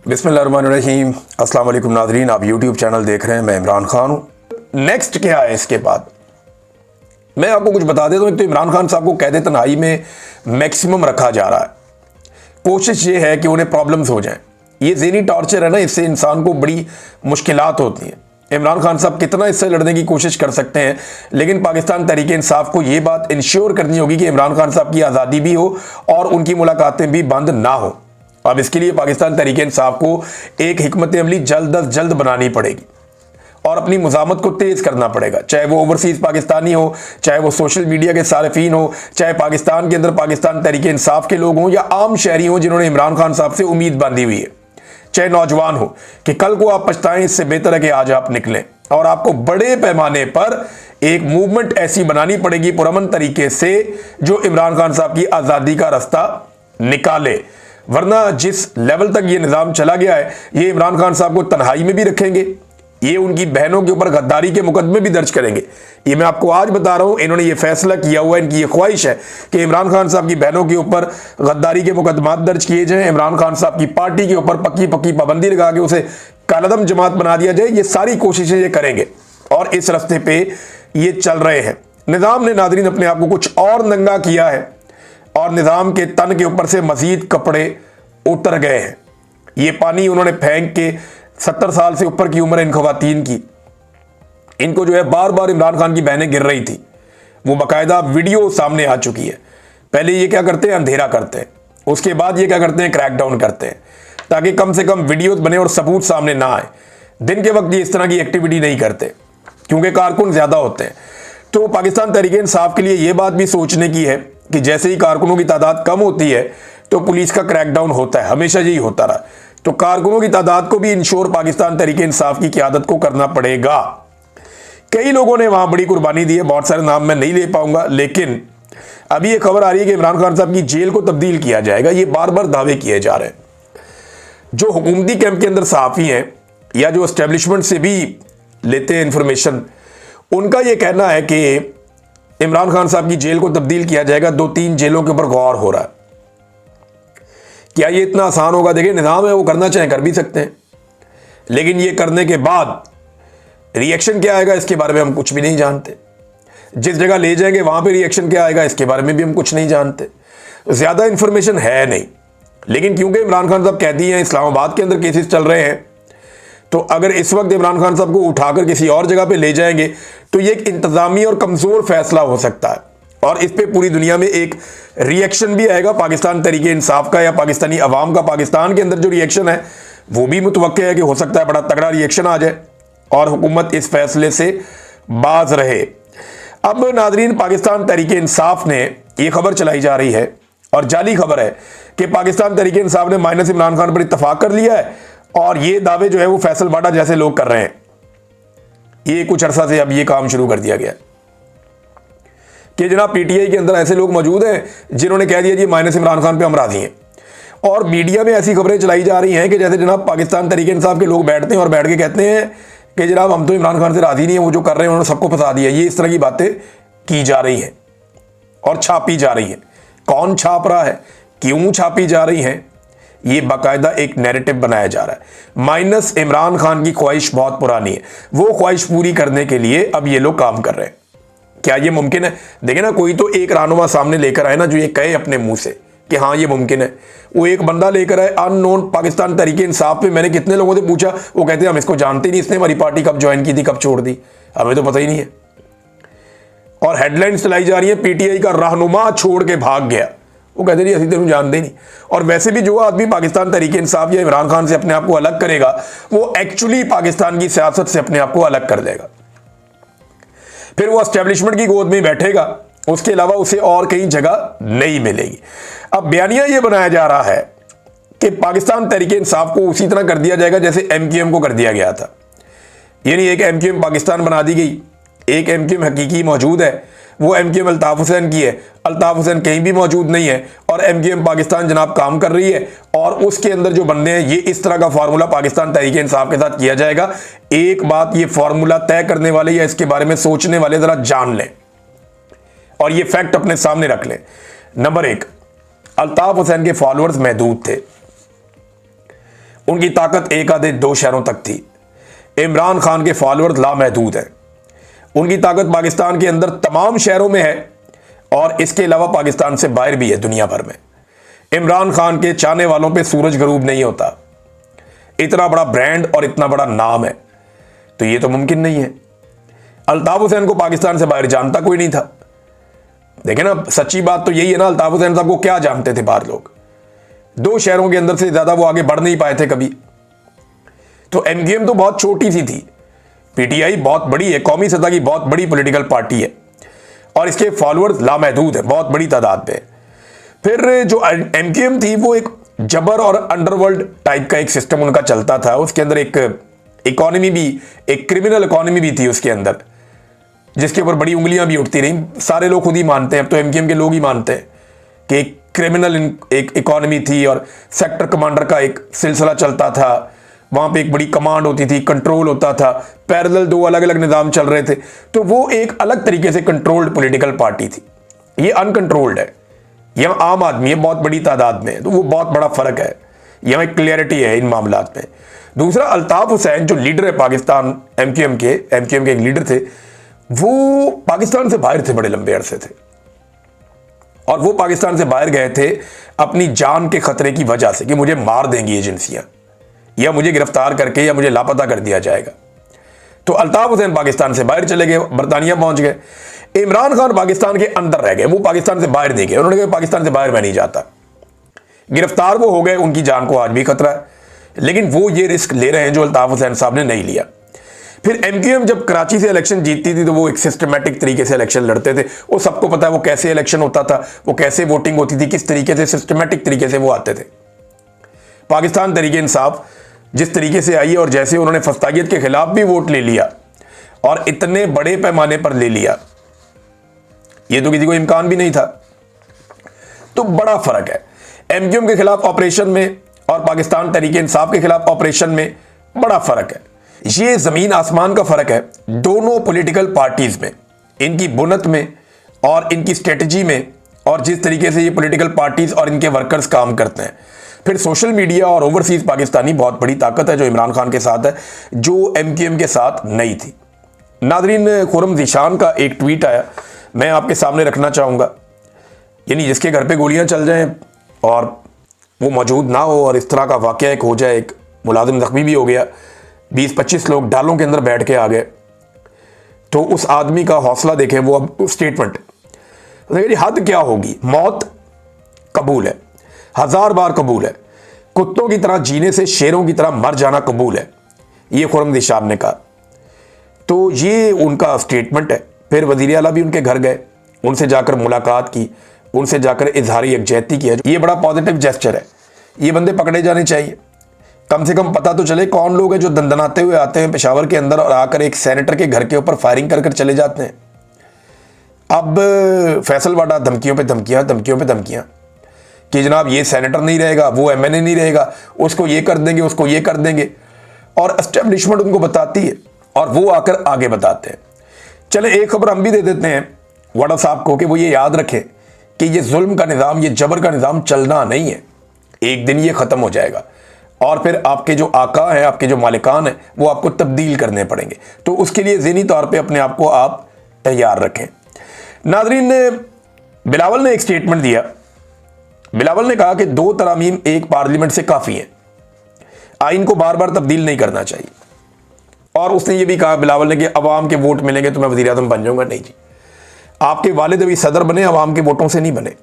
बिस्मिल्लाहिर्रहमानिर्रहीम। अस्सलाम वालेकुम नाज़रीन, आप यूट्यूब चैनल देख रहे हैं। मैं इमरान खान हूँ। नेक्स्ट क्या है इसके बाद मैं आपको कुछ बता देता हूँ। तो इमरान खान साहब को कैद तन्हाई में मैक्सिमम रखा जा रहा है। कोशिश ये है कि उन्हें प्रॉब्लम्स हो जाएं। ये ज़हनी टॉर्चर है ना, इससे इंसान को बड़ी मुश्किलात होती हैं। इमरान खान साहब कितना इससे लड़ने की कोशिश कर सकते हैं, लेकिन पाकिस्तान तहरीक इंसाफ को ये बात इंश्योर करनी होगी कि इमरान खान साहब की आज़ादी भी हो और उनकी मुलाकातें भी बंद ना हो। अब इसके लिए पाकिस्तान तहरीक इंसाफ को एक हिकमत अमली जल्द अज जल्द बनानी पड़ेगी और अपनी मुज़ामत को तेज़ करना पड़ेगा। चाहे वो ओवरसीज़ पाकिस्तानी हो, चाहे वो सोशल मीडिया के सारिफीन हो, चाहे पाकिस्तान के अंदर पाकिस्तान तहरीक इंसाफ के लोग हों या आम शहरी हों जिन्होंने इमरान खान साहब से उम्मीद बांधी हुई है, चाहे नौजवान हो कि कल को आप पछताएं। इससे बेहतर है कि आज आप निकलें और आपको बड़े पैमाने पर एक मूवमेंट ऐसी बनानी पड़ेगी पुरअमन तरीके से जो इमरान खान साहब की आज़ादी का रास्ता निकाले। वरना जिस लेवल तक ये निज़ाम चला गया है, ये इमरान खान साहब को तन्हाई में भी रखेंगे, ये उनकी बहनों के ऊपर गद्दारी के मुकदमे भी दर्ज करेंगे। ये मैं आपको आज बता रहा हूं। इन्होंने ये फैसला किया हुआ है, इनकी ये ख्वाहिश है कि इमरान खान साहब की बहनों के ऊपर गद्दारी के मुकदमात दर्ज किए जाएं, इमरान खान साहब की पार्टी के ऊपर पक्की पक्की पाबंदी लगा के उसे कालदम जमात बना दिया जाए। ये सारी कोशिशें ये करेंगे और इस रास्ते पे ये चल रहे हैं। निज़ाम ने नाज़रीन अपने आप को कुछ और नंगा किया है और निज़ाम के तन के ऊपर से मजीद कपड़े उतर गए हैं। ये पानी उन्होंने फेंक के 70 साल से ऊपर की उम्र इन खवातीन की, इनको जो है बार बार इमरान खान की बहनें गिर रही थी, वो बाकायदा वीडियो सामने आ चुकी है। पहले ये क्या करते हैं, अंधेरा करते हैं, उसके बाद ये क्या करते हैं, क्रैकडाउन करते हैं, ताकि कम से कम वीडियोस बने और सबूत सामने ना आए। दिन के वक्त ये इस तरह की एक्टिविटी नहीं करते क्योंकि कारकुन ज्यादा होते हैं। तो पाकिस्तान तहरीक इंसाफ के लिए ये बात भी सोचने की है कि जैसे ही कारकुनों की तादाद कम होती है तो पुलिस का क्रैकडाउन होता है, हमेशा यही होता रहा। तो कारकुनों की तादाद को भी इंश्योर पाकिस्तान तहरीक इंसाफ की क़यादत को करना पड़ेगा। कई लोगों ने वहां बड़ी कुर्बानी दी है, बहुत सारे नाम मैं नहीं ले पाऊंगा, लेकिन अभी ये खबर आ रही है कि इमरान खान साहब की जेल को तब्दील किया जाएगा। ये बार बार दावे किए जा रहे हैं। जो हुकूमती कैंप के अंदर सहाफ़ी हैं या जो एस्टेब्लिशमेंट से भी लेते हैं इंफॉर्मेशन, उनका यह कहना है कि इमरान खान साहब की जेल को तब्दील किया जाएगा। 2-3 जेलों के ऊपर गौर हो रहा है। क्या ये इतना आसान होगा? देखिए, निज़ाम है, वो करना चाहे कर भी सकते हैं, लेकिन ये करने के बाद रिएक्शन क्या आएगा इसके बारे में हम कुछ भी नहीं जानते। जिस जगह ले जाएंगे वहां पे रिएक्शन क्या आएगा इसके बारे में भी हम कुछ नहीं जानते। ज्यादा इंफॉर्मेशन है नहीं, लेकिन क्योंकि इमरान खान साहब कैदी हैं, इस्लामाबाद के अंदर केसेस चल रहे हैं, तो अगर इस वक्त इमरान खान साहब को उठाकर किसी और जगह पे ले जाएंगे तो ये एक इंतजामी और कमजोर फैसला हो सकता है और इस पे पूरी दुनिया में एक रिएक्शन भी आएगा पाकिस्तान तहरीक इंसाफ का या पाकिस्तानी अवाम का। पाकिस्तान के अंदर जो रिएक्शन है वो भी मुतवक्के है कि हो सकता है बड़ा तगड़ा रिएक्शन आ जाए और हुकूमत इस फैसले से बाज रहे। अब नाजरीन, पाकिस्तान तहरीक इंसाफ ने यह खबर चलाई जा रही है और जाली खबर है कि पाकिस्तान तहरीक इंसाफ ने माइनस इमरान खान पर इत्तफाक कर लिया है और ये दावे जो है वो फैसल बाडा जैसे लोग कर रहे हैं। ये कुछ अरसा से अब ये काम शुरू कर दिया गया कि जनाब पीटीआई के अंदर ऐसे लोग मौजूद हैं जिन्होंने कह दिया जी माइनस इमरान खान पे हम राजी हैं। और मीडिया में ऐसी खबरें चलाई जा रही हैं कि जैसे जनाब पाकिस्तान तहरीक इंसाफ के लोग बैठते हैं और बैठ के कहते हैं कि जनाब हम तो इमरान खान से राजी नहीं है, वो जो कर रहे हैं उन्होंने सबको फंसा दिया। ये इस तरह की बातें की जा रही हैं और छापी जा रही है। कौन छाप रहा है, क्यों छापी जा रही है, ये बाकायदा एक नैरेटिव बनाया जा रहा है। माइनस इमरान खान की ख्वाहिश बहुत पुरानी है, वो ख्वाहिश पूरी करने के लिए अब ये लोग काम कर रहे हैं। क्या ये मुमकिन है? देखें ना, कोई तो एक रहनुमा सामने लेकर आए ना जो ये कहे अपने मुंह से कि हाँ ये मुमकिन है। वो एक बंदा लेकर आए अननोन पाकिस्तान तहरीक इंसाफ पे। मैंने कितने लोगों से पूछा, वो कहते हैं हम इसको जानते नहीं, इसने हमारी पार्टी कब ज्वाइन की थी, कब छोड़ दी, हमें तो पता ही नहीं है। और हेडलाइंस चलाई जा रही है पीटीआई का रहनुमा छोड़ के भाग गया। वो कहते नहीं असली तो जानते नहीं। और वैसे भी जो आदमी पाकिस्तान तहरीक इंसाफ या इमरान खान से अपने आप को अलग करेगा वो एक्चुअली पाकिस्तान की सियासत से अपने आप को अलग कर देगा, फिर वो एस्टेब्लिशमेंट की गोद में बैठेगा, उसके अलावा उसे और कहीं जगह नहीं मिलेगी। अब बयानिया ये बनाया जा रहा है कि पाकिस्तान तहरीक इंसाफ को उसी तरह कर दिया जाएगा जैसे एमक्यूएम को कर दिया गया था। यानी एक एमक्यूएम पाकिस्तान बना दी गई, एक एमक्यूएम हकीकी मौजूद है, वो एमक्यूएम अल्ताफ हुसैन की है। अल्ताफ हुसैन कहीं भी मौजूद नहीं है और एमक्यूएम पाकिस्तान जनाब काम कर रही है और उसके अंदर जो बंदे हैं, ये इस तरह का फार्मूला पाकिस्तान तहरीक इंसाफ के साथ किया जाएगा। एक बात ये फार्मूला तय करने वाले या इसके बारे में सोचने वाले जरा जान लें और ये फैक्ट अपने सामने रख लें। नंबर 1, अल्ताफ हुसैन के फॉलोअर्स महदूद थे उनकी ताकत एक आधे 2 शहरों तक थी। इमरान खान के फॉलोअर्स लामहदूद हैं। उनकी ताकत पाकिस्तान के अंदर तमाम शहरों में है और इसके अलावा पाकिस्तान से बाहर भी है, दुनिया भर में। इमरान खान के चाहने वालों पे सूरज गरूब नहीं होता। इतना बड़ा ब्रांड और इतना बड़ा नाम है, तो ये तो मुमकिन नहीं है। अल्ताफ हुसैन को पाकिस्तान से बाहर जानता कोई नहीं था। देखें ना, सच्ची बात तो यही है ना, अल्ताफ हुसैन साहब को क्या जानते थे बाहर लोग? 2 शहरों के अंदर से ज्यादा वो आगे बढ़ नहीं पाए थे कभी। तो एमक्यूएम तो बहुत छोटी सी थी, पीटीआई बहुत बड़ी है, कौमी सतह की बहुत बड़ी पॉलिटिकल पार्टी है और इसके फॉलोअर्स लामहदूद है, बहुत बड़ी तादाद में। फिर जो एमक्यूएम थी वो एक जबर और अंडरवर्ल्ड टाइप का एक सिस्टम उनका चलता था। उसके अंदर एक इकोनॉमी भी, एक क्रिमिनल इकोनॉमी भी थी उसके अंदर, जिसके ऊपर बड़ी उंगलियां भी उठती रहीं। सारे लोग खुद ही मानते हैं, अब तो एमक्यूएम के लोग ही मानते हैं कि एक क्रिमिनल एक इकोनॉमी थी और सेक्टर कमांडर का एक सिलसिला चलता था। वहां पे एक बड़ी कमांड होती थी, कंट्रोल होता था, पैरेलल 2 अलग अलग निजाम चल रहे थे। तो वो एक अलग तरीके से कंट्रोल्ड पॉलिटिकल पार्टी थी। ये अनकंट्रोल्ड है, यहां आम आदमी है बहुत बड़ी तादाद में, तो वो बहुत बड़ा फर्क है। यहां एक क्लियरिटी है इन मामलात में। दूसरा, अल्ताफ हुसैन जो लीडर है पाकिस्तान एमक्यूएम के एक लीडर थे, वो पाकिस्तान से बाहर थे बड़े लंबे अरसे थे और वो पाकिस्तान से बाहर गए थे अपनी जान के खतरे की वजह से कि मुझे मार देंगी एजेंसियां या मुझे गिरफ्तार करके या मुझे लापता कर दिया जाएगा। तो अल्ताफ हुसैन पाकिस्तान से बाहर चले गए, बरतानिया पहुंच गए। इमरान खान पाकिस्तान के अंदर रह गए, वो पाकिस्तान से बाहर नहीं गए। उन्होंने कहा पाकिस्तान से बाहर मैं नहीं जाता। गिरफ्तार वो हो गए, उनकी जान को आज भी खतरा है, लेकिन वो ये रिस्क ले रहे हैं जो अल्ताफ हुसैन साहब ने नहीं लिया। फिर एमक्यूएम जब कराची से इलेक्शन जीतती थी तो वो एक सिस्टमैटिक तरीके से इलेक्शन लड़ते थे। वो सबको पता है वो कैसे इलेक्शन होता था, वो कैसे वोटिंग होती थी, किस तरीके से सिस्टमैटिक तरीके से वो आते थे। पाकिस्तान तरीके इंसाफ जिस तरीके से आई और जैसे उन्होंने फस्तागियत के खिलाफ भी वोट ले लिया और इतने बड़े पैमाने पर ले लिया, ये तो किसी को इम्कान भी नहीं था। तो बड़ा फर्क है एमक्यूएम के खिलाफ ऑपरेशन में और पाकिस्तान तरीके इंसाफ के खिलाफ ऑपरेशन में, बड़ा फर्क है। ये जमीन आसमान का फर्क है दोनों पॉलिटिकल पार्टीज में, इनकी बुनत में और इनकी स्ट्रेटजी में, और जिस तरीके से ये पॉलिटिकल पार्टीज और इनके वर्कर्स काम करते हैं। फिर सोशल मीडिया और ओवरसीज पाकिस्तानी बहुत बड़ी ताकत है जो इमरान खान के साथ है, जो एमक्यूएम के साथ नहीं थी। नादरीन, खुर्रम ज़ीशान का एक ट्वीट आया, मैं आपके सामने रखना चाहूँगा। यानी जिसके घर पे गोलियां चल जाएं और वो मौजूद ना हो और इस तरह का वाक़या एक हो जाए, एक मुलाजिम ज़ख्मी भी हो गया, 20-25 लोग डालों के अंदर बैठ के आ गए, तो उस आदमी का हौसला देखें। वो अब स्टेटमेंट, हद क्या होगी, मौत कबूल है, 1000 बार कबूल है, कुत्तों की तरह जीने से शेरों की तरह मर जाना कबूल है, ये खुर्रम ज़ीशान ने कहा। तो ये उनका स्टेटमेंट है। फिर वज़ीर आला भी उनके घर गए, उनसे जाकर मुलाकात की, उनसे जाकर इजहारी यकजहती किया। ये बड़ा पॉजिटिव जेस्चर है। ये बंदे पकड़े जाने चाहिए, कम से कम पता तो चले कौन लोग हैं जो दंदनाते हुए आते हैं पेशावर के अंदर और आकर एक सेनेटर के घर के ऊपर फायरिंग कर चले जाते हैं। अब फैसल वाडा धमकियों पे धमकियां कि जनाब ये सेनेटर नहीं रहेगा, वो एमएनए नहीं रहेगा, उसको ये कर देंगे, उसको ये कर देंगे, और एस्टेब्लिशमेंट उनको बताती है और वो आकर आगे बताते हैं। चले एक खबर हम भी दे देते हैं वाडा साहब को कि वो ये याद रखें कि ये जुल्म का निज़ाम, ये जबर का निज़ाम चलना नहीं है, एक दिन ये ख़त्म हो जाएगा और फिर आपके जो आका हैं, आपके जो मालिकान हैं, वो आपको तब्दील करने पड़ेंगे। तो उसके लिए ज़हनी तौर पे अपने आप को आप तैयार रखें। नाज़रीन, बिलावल ने एक स्टेटमेंट दिया। बिलावल ने कहा कि 2 तरामीम एक पार्लियामेंट से काफ़ी हैं, आइन को बार बार तब्दील नहीं करना चाहिए। और उसने ये भी कहा बिलावल ने कि अवाम के वोट मिलेंगे तो मैं वज़ीर आज़म बन जाऊँगा। नहीं जी, आपके वालिद अभी सदर बने, अवाम के वोटों से नहीं बने।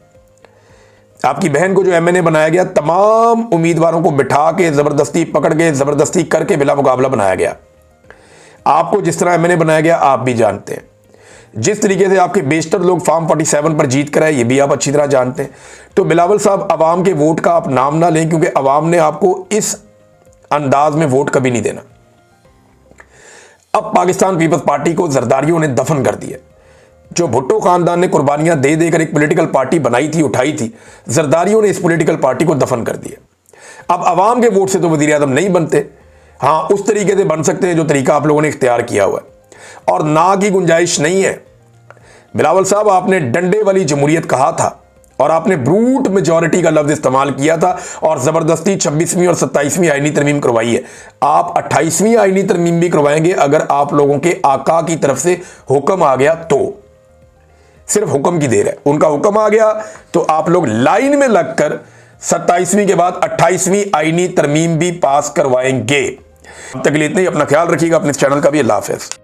आपकी बहन को जो एमएनए बनाया गया, तमाम उम्मीदवारों को बिठा के ज़बरदस्ती पकड़ के ज़बरदस्ती करके बिला मुकाबला बनाया गया। आपको जिस तरह एमएनए बनाया गया आप भी जानते हैं, जिस तरीके से आपके बेशतर लोग फॉर्म 47 पर जीत कर आए ये भी आप अच्छी तरह जानते हैं। तो बिलावल साहब, अवाम के वोट का आप नाम ना लें, क्योंकि अवाम ने आपको इस अंदाज में वोट कभी नहीं देना। अब पाकिस्तान पीपल्स पार्टी को जरदारियों ने दफन कर दिया। जो भुट्टो खानदान ने कुर्बानियां दे देकर एक पॉलिटिकल पार्टी बनाई थी, उठाई थी, जरदारियों ने इस पॉलिटिकल पार्टी को दफन कर दिया। अब अवाम के वोट से तो वज़ीर आज़म नहीं बनते, हाँ उस तरीके से बन सकते हैं जो तरीका आप लोगों ने इख्तियार किया हुआ है, और ना की गुंजाइश नहीं है। बिलावल साहब, आपने डंडे वाली जमहूरियत कहा था और आपने ब्रूट मेजॉरिटी का लफ्ज इस्तेमाल किया था और जबरदस्ती 26वीं और 27वीं आईनी तरमीम करवाई है। आप 28वीं आईनी तरमीम भी करवाएंगे अगर आप लोगों के आका की तरफ से हुक्म आ गया तो। सिर्फ हुक्म की देर है, उनका हुक्म आ गया तो आप लोग लाइन में लगकर 27वीं के बाद 28वीं आईनी तरमीम भी पास करवाएंगे। तक के लिए इतना ही, अपना ख्याल रखिएगा, अपने चैनल का भी। अल्लाह हाफिज़।